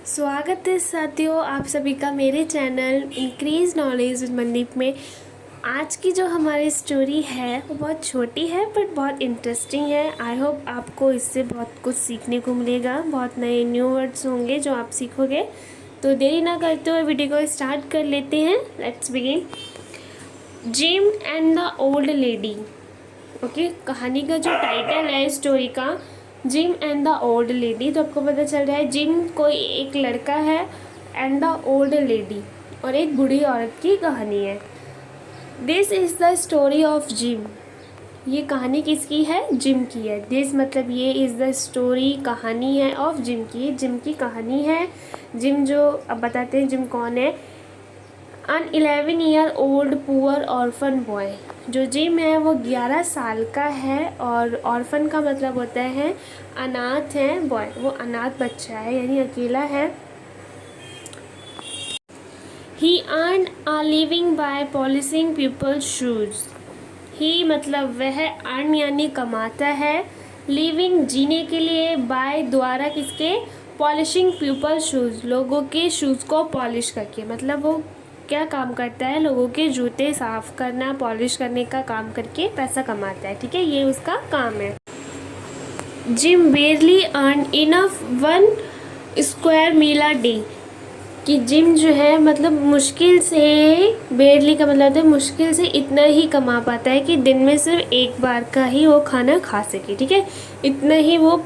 स्वागत है साथियों आप सभी का मेरे channel increase knowledge with Mandeep में। आज की जो हमारी स्टोरी है वो बहुत छोटी है बट बहुत इंटरेस्टिंग है। आई होप आपको इससे बहुत कुछ सीखने को मिलेगा, बहुत नए न्यू वर्ड्स होंगे जो आप सीखोगे। तो देरी ना करते हुए वीडियो को स्टार्ट कर लेते हैं। Let's begin. Gym and the old lady. Okay, कहानी का जो टाइटल है स्टोरी का gym and the old lady. तो आपको पता चल रहा है जिम कोई एक लड़का है एंड द ओल्ड लेडी और एक बूढ़ी औरत की कहानी है। This is the story of gym. ये कहानी किसकी है? जिम की है। दिस मतलब ये इज़ द स्टोरी, कहानी है ऑफ जिम की, जिम की कहानी है। जिम जो अब बताते हैं जिम कौन है। An 11-year old poor orphan boy। जो जिम है वो 11 साल का है और ऑर्फन का मतलब होता है अनाथ है। बॉय वो अनाथ बच्चा है यानी अकेला है। He earned a living by polishing people's shoes। ही मतलब वह अर्न यानी कमाता है, लिविंग जीने के लिए, बाय द्वारा किसके? पॉलिशिंग पीपल शूज़ लोगों के शूज़ को पॉलिश करके। मतलब वो क्या काम करता है? लोगों के जूते साफ करना, पॉलिश करने का काम करके पैसा कमाता है। ठीक है, ये उसका काम है। Jim barely earn enough 1 square meal a day. कि जिम जो है मतलब मुश्किल से, बेरली का मतलब होता है मुश्किल से इतना ही कमा पाता है कि दिन में सिर्फ एक बार का ही वो खाना खा सके। ठीक है, इतना ही वो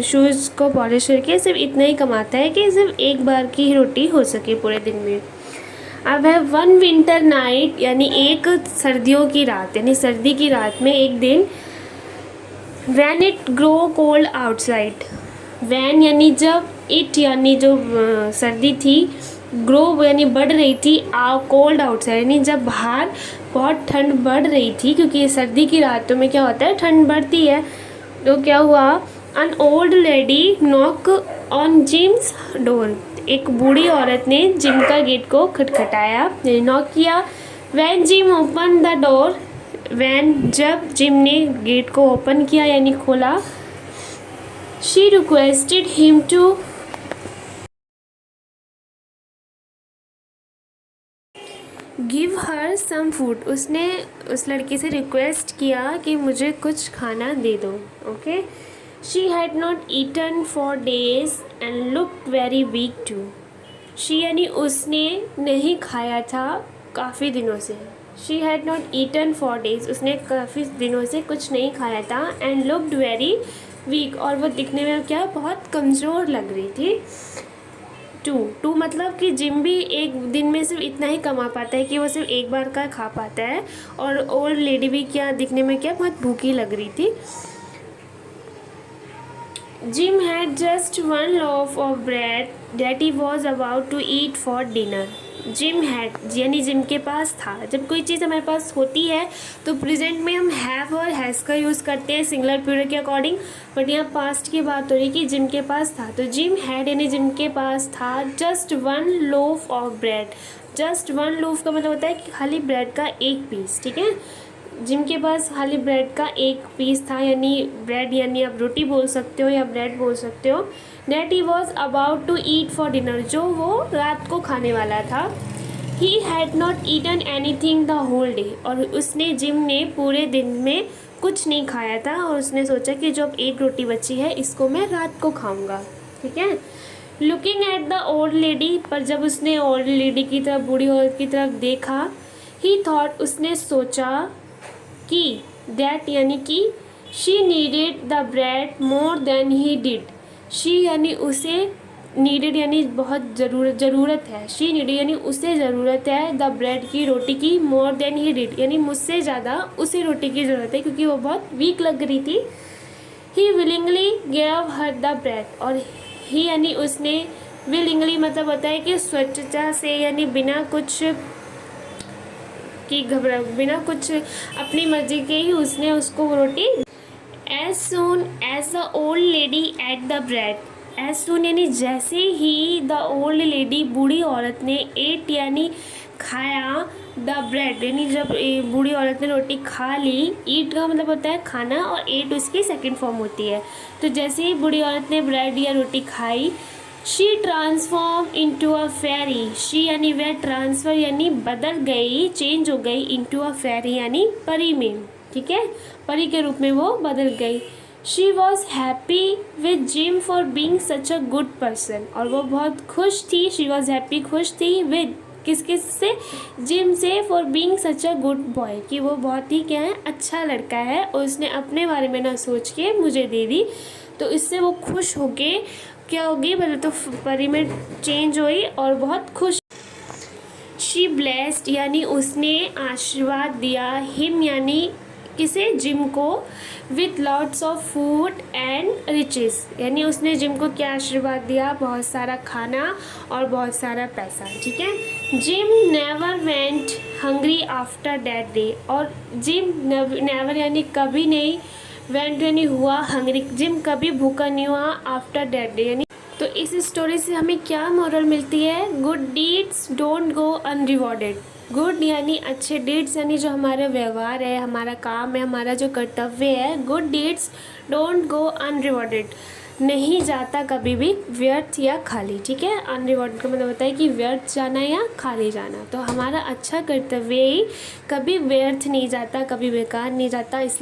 शूज़ को पॉलिश करके सिर्फ इतना ही कमाता है कि सिर्फ एक बार की ही रोटी हो सके पूरे दिन में। अब है 1 विंटर नाइट यानी एक सर्दियों की रात, यानी सर्दी की रात में एक दिन। When it grow cold outside. When यानी जब, इट यानी जो सर्दी थी, ग्रो यानी बढ़ रही थी, कोल्ड आउटसाइड यानी जब बाहर बहुत ठंड बढ़ रही थी, क्योंकि सर्दी की रातों में क्या होता है ठंड बढ़ती है। तो क्या हुआ? An old lady knock on Jim's door. एक बूढ़ी औरत ने जिम का गेट को खटखटाया, नॉक किया। When Jim open the door. When जब जिम ने गेट को ओपन किया यानी खोला। She requested him to give her some food. उसने उस लड़की से रिक्वेस्ट किया कि मुझे कुछ खाना दे दो। Okay. She had not eaten for days and looked very weak too. She यानी उसने नहीं खाया था काफ़ी दिनों से। She had not eaten for days, उसने काफ़ी दिनों से कुछ नहीं खाया था। एंड लुक्ड वेरी वीक, और वो दिखने में क्या बहुत कमज़ोर लग रही थी। टू मतलब कि जिम भी एक दिन में सिर्फ इतना ही कमा पाता है कि वो सिर्फ एक बार का खा पाता है। और ओल्ड लेडी भी क्या दिखने में क्या बहुत भूखी लग रही थी। Gym had just 1 loaf of bread that he was about to eat for dinner। Gym had यानी जिम के पास था। जब कोई चीज़ हमारे पास होती है तो प्रेजेंट में हम हैव और हैज़ का यूज़ करते हैं सिंगुलर प्लूरल के अकॉर्डिंग, बट यहाँ पास्ट की बात हो रही है कि जिम के पास था। तो जिम हैड यानी जिम के पास था just 1 loaf of bread। Just 1 loaf का मतलब होता है कि खाली ब्रेड का एक पीस। ठीक है, जिम के पास खाली ब्रेड का एक पीस था, यानी ब्रेड यानी आप रोटी बोल सकते हो या ब्रेड बोल सकते हो। That he was about to eat for dinner, जो वो रात को खाने वाला था। He had not eaten anything the whole day, और उसने जिम ने पूरे दिन में कुछ नहीं खाया था और उसने सोचा कि जो अब एक रोटी बची है इसको मैं रात को खाऊंगा। ठीक है। Looking at the old lady, पर जब उसने ओल्ड लेडी की तरफ, बूढ़ी औरत की तरफ देखा, ही थॉट उसने सोचा कि दैट यानी कि she needed the bread more than he did. She यानी उसे, नीडेड यानी बहुत ज़रूरत है। शी नीडेड यानी उसे ज़रूरत है द ब्रेड की, रोटी की, मोर देन ही डिड यानी मुझसे ज़्यादा उसे रोटी की ज़रूरत है क्योंकि वो बहुत वीक लग रही थी। He willingly gave her the bread, और ही यानी उसने, विलिंगली मतलब होता है कि स्वच्छता से यानी बिना कुछ कि घबरा, बिना कुछ अपनी मर्जी के ही उसने उसको रोटी। As soon as the old lady ate the bread. As soon यानी जैसे ही द ओल्ड लेडी बूढ़ी औरत ने एट यानी खाया, द ब्रेड यानी जब बूढ़ी औरत ने रोटी खा ली। ईट का मतलब होता है खाना और एट उसकी सेकंड फॉर्म होती है। तो जैसे ही बूढ़ी औरत ने ब्रेड या रोटी खाई, she transform into a fairy, she यानी वह, ट्रांसफ़र यानी बदल गई, चेंज हो गई, इंटू अ फेरी यानी परी में, ठीक है, परी के रूप में वो बदल गई। She was happy with gym for being such a good person, और वो बहुत खुश थी, शी वॉज हैप्पी, खुश थी, विद किस किस से, जिम से, for being such a good boy, कि वो बहुत ही क्या है, अच्छा लड़का है, और उसने अपने बारे में ना सोच के मुझे दे दी, तो इससे वो खुश होके क्या होगी, पहले तो परी में चेंज हुई और बहुत खुश। शी ब्लेस्ड यानी उसने आशीर्वाद दिया, हिम यानी किसे, जिम को, with lots of food and riches, यानी उसने जिम को क्या आशीर्वाद दिया, बहुत सारा खाना और बहुत सारा पैसा, ठीक है। Gym never went hungry after that day, और जिम नेवर यानी कभी नहीं, वेंट यानी हुआ, हंग्री जिम कभी भूखा नहीं हुआ, आफ्टर दैट डे यानी। तो इस स्टोरी से हमें क्या मोरल मिलती है, good deeds don't go unrewarded, good यानी अच्छे, डीड्स यानी जो हमारा व्यवहार है, हमारा काम है, हमारा जो कर्तव्य है, गुड डीड्स डोंट गो अनरिवॉर्डेड, नहीं जाता कभी भी व्यर्थ या खाली, ठीक है। अनरिवॉर्डेड का मतलब होता है कि व्यर्थ जाना या खाली जाना, तो हमारा अच्छा कर्तव्य ही कभी व्यर्थ नहीं जाता, कभी बेकार नहीं जाता।